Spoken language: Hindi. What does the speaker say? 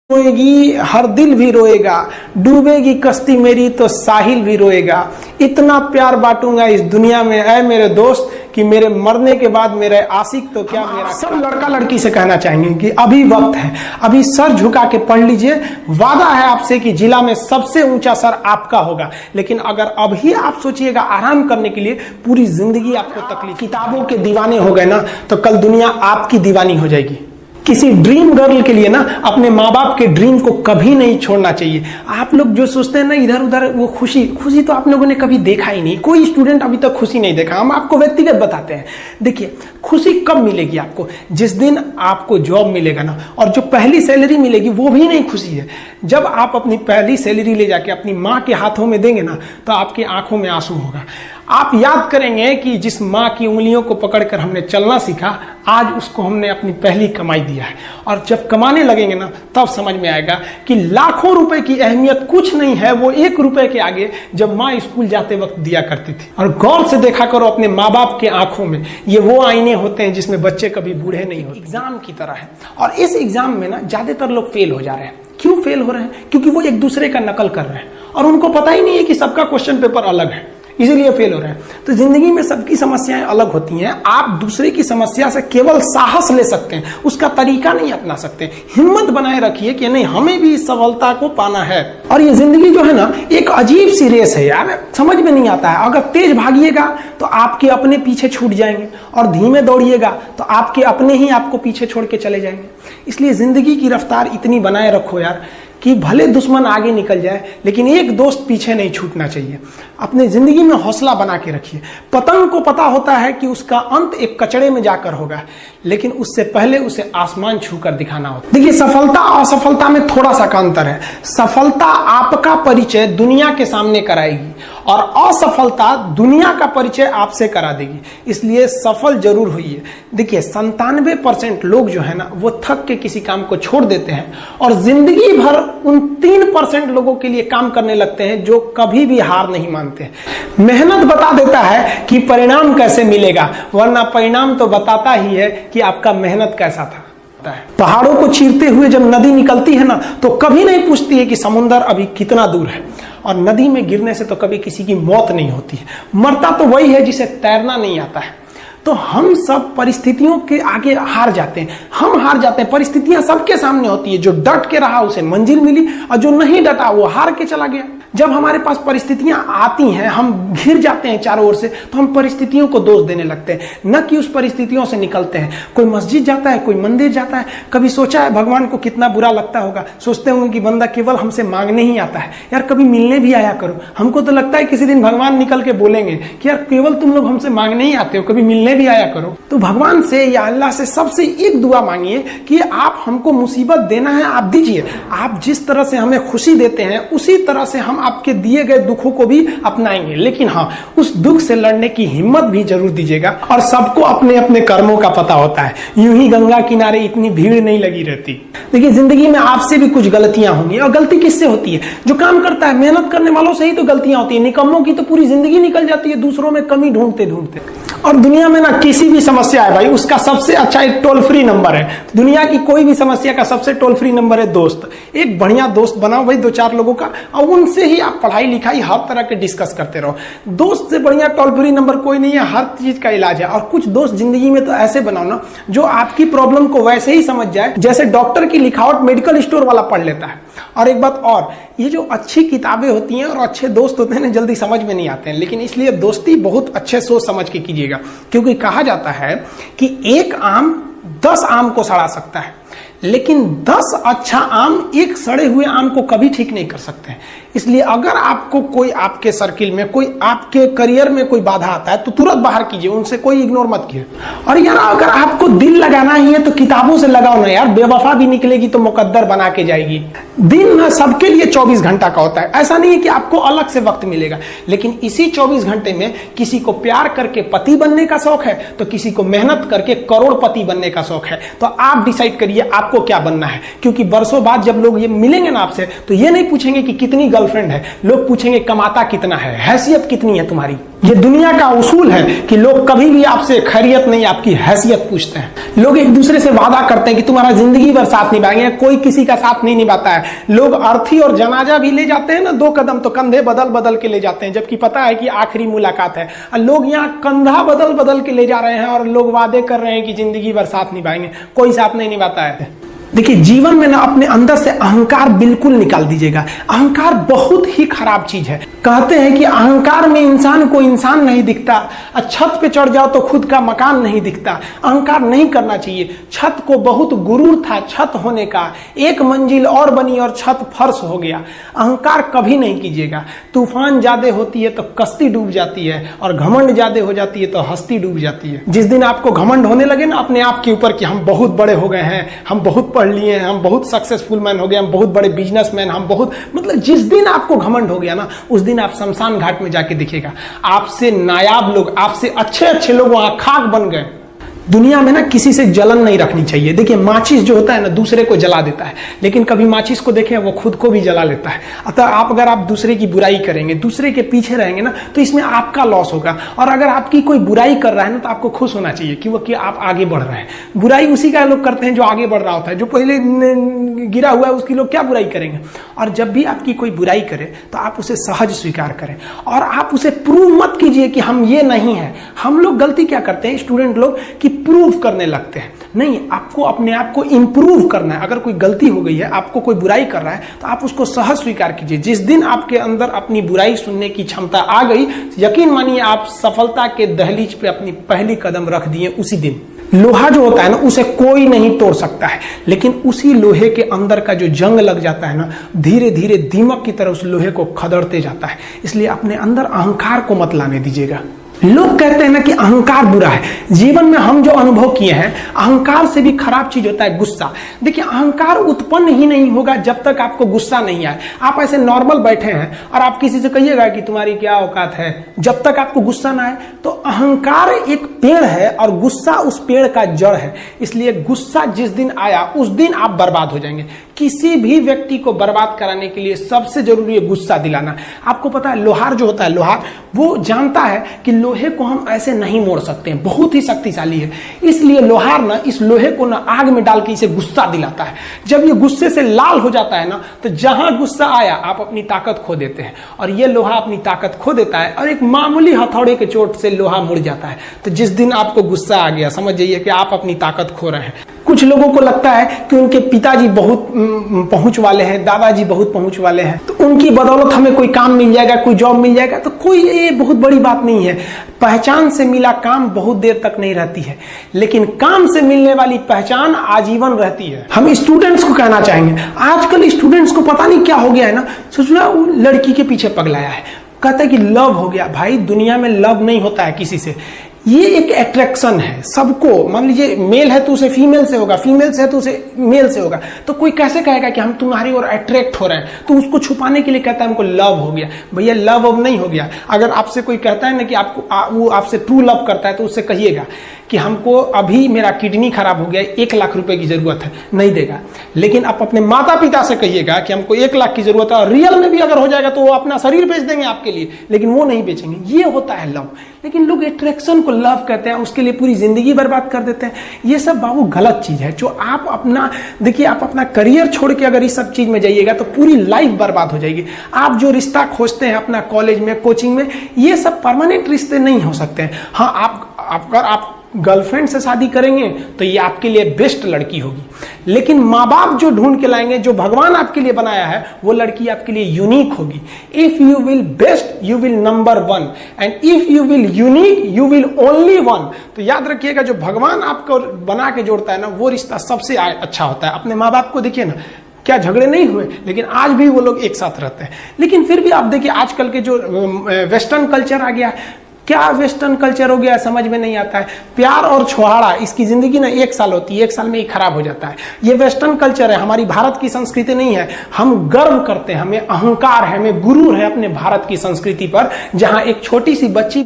रोएगी हर दिल भी रोएगा, डूबेगी कश्ती मेरी तो साहिल भी रोएगा। इतना प्यार बांटूंगा इस दुनिया में ऐ मेरे दोस्त कि मेरे मरने के बाद मेरे आशिक तो क्या मेरा। सब लड़का लड़की से कहना चाहेंगे कि अभी वक्त है, अभी सर झुका के पढ़ लीजिए। वादा है आपसे कि जिला में सबसे ऊंचा सर आपका होगा। लेकिन अगर अभी आप सोचिएगा आराम करने के लिए, पूरी जिंदगी आपको तकलीफ। किताबों के दीवाने हो गए ना तो कल दुनिया आपकी दीवानी हो जाएगी। किसी ड्रीम गर्ल के लिए ना अपने माँ बाप के ड्रीम को कभी नहीं छोड़ना चाहिए। आप लोग जो सोचते हैं ना इधर उधर, वो खुशी तो आप लोगों ने कभी देखा ही नहीं। कोई स्टूडेंट अभी तक खुशी नहीं देखा। हम आपको व्यक्तिगत बताते हैं। देखिए, खुशी कब मिलेगी आपको? जिस दिन आपको जॉब मिलेगा ना, और जो पहली सैलरी मिलेगी वो भी नहीं खुशी है। जब आप अपनी पहली सैलरी ले जाके अपनी माँ के हाथों में देंगे ना तो आपकी आंखों में आंसू होगा। आप याद करेंगे कि जिस माँ की उंगलियों को पकड़कर हमने चलना सीखा, आज उसको हमने अपनी पहली कमाई दिया है। और जब कमाने लगेंगे ना तब समझ में आएगा कि लाखों रुपए की अहमियत कुछ नहीं है वो 1 रुपए के आगे जब माँ स्कूल जाते वक्त दिया करती थी। और गौर से देखा करो अपने माँ बाप के आंखों में, ये वो आईने होते हैं जिसमें बच्चे कभी बूढ़े नहीं होते। एग्जाम की तरह है, और इस एग्जाम में ना ज्यादातर लोग फेल हो जा रहे हैं। क्यों फेल हो रहे हैं? क्योंकि वो एक दूसरे का नकल कर रहे हैं और उनको पता ही नहीं है कि सबका क्वेश्चन पेपर अलग है, इसीलिए फेल हो रहे हैं। तो जिंदगी में सबकी समस्याएं अलग होती हैं। आप दूसरे की समस्या से केवल साहस ले सकते हैं, उसका तरीका नहीं अपना सकते। हिम्मत बनाए रखिए कि नहीं, हमें भी इस सफलता को पाना है। और ये जिंदगी जो है ना, एक अजीब सी रेस है यार, समझ में नहीं आता है। अगर तेज भागिएगा तो आपके अपने पीछे छूट जाएंगे, और धीमे दौड़िएगा तो आपके अपने ही आपको पीछे छोड़ के चले जाएंगे। इसलिए जिंदगी की रफ्तार इतनी बनाए रखो यार कि भले दुश्मन आगे निकल जाए लेकिन एक दोस्त पीछे नहीं छूटना चाहिए। अपने जिंदगी में हौसला बना के रखिए। पतंग को पता होता है कि उसका अंत एक कचड़े में जाकर होगा, लेकिन उससे पहले उसे आसमान छूकर दिखाना होता है। देखिए, सफलता और असफलता में थोड़ा सा का अंतर है। सफलता आपका परिचय दुनिया के सामने कराएगी और असफलता दुनिया का परिचय आपसे करा देगी। इसलिए सफल जरूर होइए। देखिए, 97% लोग जो है ना वो थक के किसी काम को छोड़ देते हैं और जिंदगी भर उन 3% लोगों के लिए काम करने लगते हैं जो कभी भी हार नहीं मानते हैं। मेहनत बता देता है कि परिणाम कैसे मिलेगा, वरना परिणाम तो बताता ही है कि आपका मेहनत कैसा था। पहाड़ों को चीरते हुए जब नदी निकलती है ना तो कभी नहीं पूछती है कि समुद्र अभी कितना दूर है। और नदी में गिरने से तो कभी किसी की मौत नहीं होती है। मरता तो वही है जिसे तैरना नहीं आता है। तो हम सब परिस्थितियों के आगे हार जाते हैं। हम हार जाते हैं, परिस्थितियां सबके सामने होती है। जो डट के रहा उसे मंजिल मिली, और जो नहीं डटा वो हार के चला गया। जब हमारे पास परिस्थितियां आती हैं, हम घिर जाते हैं चारों ओर से, तो हम परिस्थितियों को दोष देने लगते हैं, न कि उस परिस्थितियों से निकलते हैं। कोई मस्जिद जाता है, कोई मंदिर जाता है, कभी सोचा है भगवान को कितना बुरा लगता होगा? सोचते होंगे कि बंदा केवल हमसे मांगने ही आता है। यार कभी मिलने भी आया करो। हमको तो लगता है किसी दिन भगवान निकल के बोलेंगे कि यार केवल तुम लोग हमसे मांगने ही आते हो, कभी मिलने भी आया करो। तो भगवान से या अल्लाह से सबसे एक दुआ मांगिए कि आप हमको मुसीबत देना है, आप दीजिए। आप जिस तरह से हमें खुशी देते हैं उसी तरह से हम आपके दिए गए दुखों को भी अपनाएंगे। लेकिन हाँ, उस दुख से लड़ने की हिम्मत भी जरूर दीजिएगा। और सबको अपने अपने कर्मों का पता होता है। यूं ही गंगा किनारे इतनी भीड़ नहीं लगी रहती। देखिए, जिंदगी में आपसे भी कुछ गलतियां होंगी, और गलती किससे होती है? जो काम करता है, मेहनत करने वालों से ही तो गलतियां होती है। निकम्मों की तो पूरी जिंदगी निकल जाती है दूसरों में कमी ढूंढते ढूंढते। और दुनिया में ना किसी भी समस्या है भाई, उसका सबसे अच्छा एक टोल फ्री नंबर है। दुनिया की कोई भी समस्या का सबसे टोल फ्री नंबर है दोस्त। एक बढ़िया दोस्त बनाओ भाई, 2-4 लोगों का, और उनसे ही आप पढ़ाई लिखाई हर तरह के डिस्कस करते रहो। दोस्त से बढ़िया टोल फ्री नंबर कोई नहीं है, हर चीज का इलाज है। और कुछ दोस्त जिंदगी में तो ऐसे बनाओ ना जो आपकी प्रॉब्लम को वैसे ही समझ जाए जैसे डॉक्टर की लिखावट मेडिकल स्टोर वाला पढ़ लेता है। और एक बात और, ये जो अच्छी किताबें होती हैं और अच्छे दोस्त होते हैं ना, जल्दी समझ में नहीं आते हैं। लेकिन इसलिए दोस्ती बहुत अच्छे सोच समझ के कीजिएगा, क्योंकि कहा जाता है कि एक आम 10 आम को सड़ा सकता है, लेकिन 10 अच्छा आम एक सड़े हुए आम को कभी ठीक नहीं कर सकते हैं। इसलिए अगर आपको कोई आपके सर्किल में, कोई आपके करियर में कोई बाधा आता है तो तुरंत बाहर कीजिए, उनसे कोई इग्नोर मत कीजिए। और यार अगर आपको दिल लगाना ही है तो किताबों से लगाओ ना यार। बेवफा भी निकलेगी तो मुकद्दर बना के जाएगी। दिन ना सबके लिए 24 घंटा का होता है। ऐसा नहीं है कि आपको अलग से वक्त मिलेगा, लेकिन इसी 24 घंटे में किसी को प्यार करके पति बनने का शौक है तो किसी को मेहनत करके करोड़पति बनने का शौक है। तो आप डिसाइड करिए आपको क्या बनना है। क्योंकि बरसों बाद जब लोग ये मिलेंगे ना आपसे, तो ये नहीं पूछेंगे कि कितनी गर्लफ्रेंड है, लोग पूछेंगे कमाता कितना है, हैसियत कितनी है तुम्हारी। ये दुनिया का उसूल है कि लोग कभी भी आपसे खैरियत नहीं, आपकी हैसियत पूछते हैं। लोग एक दूसरे से वादा करते हैं कि तुम्हारा जिंदगी भर साथ निभाएंगे, कोई किसी का साथ नहीं निभाता है। लोग अर्थी और जनाजा भी ले जाते हैं ना 2 कदम, तो कंधे बदल बदल के ले जाते हैं, जबकि पता है कि आखिरी मुलाकात है। लोग यहाँ कंधा बदल बदल के ले जा रहे हैं और लोग वादे कर रहे हैं कि जिंदगी भर साथ निभाएंगे, कोई साथ नहीं निभाता है। देखिए, जीवन में ना अपने अंदर से अहंकार बिल्कुल निकाल दीजिएगा। अहंकार बहुत ही खराब चीज है। कहते हैं कि अहंकार में इंसान को इंसान नहीं दिखता, छत पे चढ़ जाओ तो खुद का मकान नहीं दिखता। अहंकार नहीं करना चाहिए। छत को बहुत गुरूर था छत होने का, 1 मंजिल और बनी और छत फर्श हो गया। अहंकार कभी नहीं कीजिएगा। तूफान ज्यादा होती है तो कश्ती डूब जाती है, और घमंड ज्यादा हो जाती है तो हस्ती डूब जाती है। जिस दिन आपको घमंड होने लगे ना अपने आप के ऊपर कि हम बहुत बड़े हो गए हैं, हम बहुत पढ़ लिए हैं, हम बहुत सक्सेसफुल मैन हो गए, हम बहुत बड़े बिजनेसमैन, हम बहुत, मतलब जिस दिन आपको घमंड हो गया ना, उस दिन आप शमशान घाट में जाके देखिएगा, आपसे नायाब लोग, आपसे अच्छे अच्छे लोग वहां खाक बन गए। दुनिया में ना किसी से जलन नहीं रखनी चाहिए। देखिए, माचिस जो होता है ना दूसरे को जला देता है, लेकिन कभी माचिस को देखें वो खुद को भी जला लेता है। अतः अगर आप दूसरे की बुराई करेंगे, दूसरे के पीछे रहेंगे ना, तो इसमें आपका लॉस होगा। और अगर आपकी कोई बुराई कर रहा है ना, तो आपको खुश होना चाहिए कि आप आगे बढ़ रहे हैं। बुराई उसी का लोग करते हैं जो आगे बढ़ रहा होता है। जो पहले गिरा हुआ है उसकी लोग क्या बुराई करेंगे। और जब भी आपकी कोई बुराई करे तो आप उसे सहज स्वीकार करें, और आप उसे प्रूव मत कीजिए कि हम ये नहीं है। हम लोग गलती क्या करते हैं स्टूडेंट लोग, कि प्रूव करने लगते हैं। नहीं, आपको अपने आप को इंप्रूव करना है। अगर कोई गलती हो गई है, आपको कोई बुराई कर रहा है, तो आप उसको सहज स्वीकार कीजिए। जिस दिन आपके अंदर अपनी बुराई सुनने की क्षमता आ गई, यकीन मानिए आप सफलता के दहलीज पे अपनी पहली कदम रख दिए उसी दिन। लोहा जो होता है ना, उसे कोई नहीं तोड़ सकता है, लेकिन उसी लोहे के अंदर का जो जंग लग जाता है ना, धीरे धीरे दीमक की तरह उस लोहे को खदड़ते जाता है। इसलिए अपने अंदर अहंकार को मत लाने दीजिएगा। लोग कहते हैं ना कि अहंकार बुरा है। जीवन में हम जो अनुभव किए हैं, अहंकार से भी खराब चीज होता है गुस्सा। देखिए, अहंकार उत्पन्न ही नहीं होगा जब तक आपको गुस्सा नहीं आए। आप ऐसे नॉर्मल बैठे हैं और आप किसी से कहिएगा कि तुम्हारी क्या औकात है, जब तक आपको गुस्सा ना आए। तो अहंकार एक पेड़ है और गुस्सा उस पेड़ का जड़ है। इसलिए गुस्सा जिस दिन आया उस दिन आप बर्बाद हो जाएंगे। किसी भी व्यक्ति को बर्बाद कराने के लिए सबसे जरूरी है गुस्सा दिलाना। आपको पता है, लोहार जो होता है, लोहार वो जानता है कि लोहे को हम ऐसे नहीं मोड़ सकते हैं, बहुत ही शक्तिशाली है। इसलिए लोहार ना इस लोहे को ना आग में डाल के इसे गुस्सा दिलाता है। जब ये गुस्से से लाल हो जाता है ना, तो जहां गुस्सा आया आप अपनी ताकत खो देते हैं, और ये लोहा अपनी ताकत खो देता है, और एक मामूली हथौड़े के चोट से लोहा मुड़ जाता है। तो जिस दिन आपको गुस्सा आ गया, समझ जाइए कि आप अपनी ताकत खो रहे हैं। कुछ लोगों को लगता है कि उनके पिताजी बहुत पहुंच वाले हैं, दादाजी बहुत पहुंच वाले हैं, तो उनकी बदौलत हमें कोई काम मिल जाएगा, कोई जॉब मिल जाएगा। तो कोई ये बहुत बड़ी बात नहीं है। पहचान से मिला काम बहुत देर तक नहीं रहती है, लेकिन काम से मिलने वाली पहचान आजीवन रहती है। हम स्टूडेंट्स को कहना चाहेंगे, आजकल स्टूडेंट्स को पता नहीं क्या हो गया है ना, सोचना लड़की के पीछे पगलाया है, कहता है कि लव हो गया। भाई, दुनिया में लव नहीं होता है किसी से। ये एक अट्रैक्शन है सबको। मान लीजिए मेल है तो उसे फीमेल से होगा, फीमेल से है तो उसे मेल से होगा। तो कोई कैसे कहेगा कि हम तुम्हारी ओर अट्रैक्ट हो रहे हैं, तो उसको छुपाने के लिए कहता है हमको लव हो गया। भैया, लव अब नहीं हो गया। अगर आपसे कोई कहता है ना कि वो आपसे ट्रू लव करता है, तो उससे कहिएगा कि हमको अभी मेरा किडनी खराब हो गया, 1 लाख रुपए की जरूरत है, नहीं देगा। लेकिन आप अपने माता पिता से कहिएगा कि हमको 1 लाख की जरूरत है, और रियल में भी अगर हो जाएगा तो वो अपना शरीर बेच देंगे आपके लिए, लेकिन वो नहीं बेचेंगे। ये होता है लव। लेकिन लोग अट्रैक्शन को लव कहते हैं, उसके लिए पूरी जिंदगी बर्बाद कर देते हैं। ये सब बाबू गलत चीज है। जो आप अपना, देखिए, आप अपना करियर छोड़ के अगर इस सब चीज में जाइएगा तो पूरी लाइफ बर्बाद हो जाएगी। आप जो रिश्ता खोजते हैं अपना कॉलेज में, कोचिंग में, ये सब परमानेंट रिश्ते नहीं हो सकते हैं। हाँ, अगर आप गर्लफ्रेंड से शादी करेंगे तो ये आपके लिए बेस्ट लड़की होगी, लेकिन माँ बाप जो ढूंढ के लाएंगे, जो भगवान आपके लिए बनाया है, वो लड़की आपके लिए यूनिक होगी। If you will best, you will number 1, and if you will unique, you will only 1। तो याद रखिएगा, जो भगवान आपको बना के जोड़ता है ना, वो रिश्ता सबसे अच्छा होता है। अपने माँ बाप को देखिए ना, क्या झगड़े नहीं हुए, लेकिन आज भी वो लोग एक साथ रहते हैं। लेकिन फिर भी आप देखिए, आजकल के जो वेस्टर्न कल्चर आ गया, क्या वेस्टर्न कल्चर हो गया, समझ में नहीं आता है। प्यार और छुहाड़ा, इसकी जिंदगी ना 1 साल होती है, 1 साल में ही खराब हो जाता है। ये वेस्टर्न कल्चर है, हमारी भारत की संस्कृति नहीं है। हम गर्व करते हैं, हमें अहंकार है, हमें गुरूर है अपने भारत की संस्कृति पर, जहां एक छोटी सी बच्ची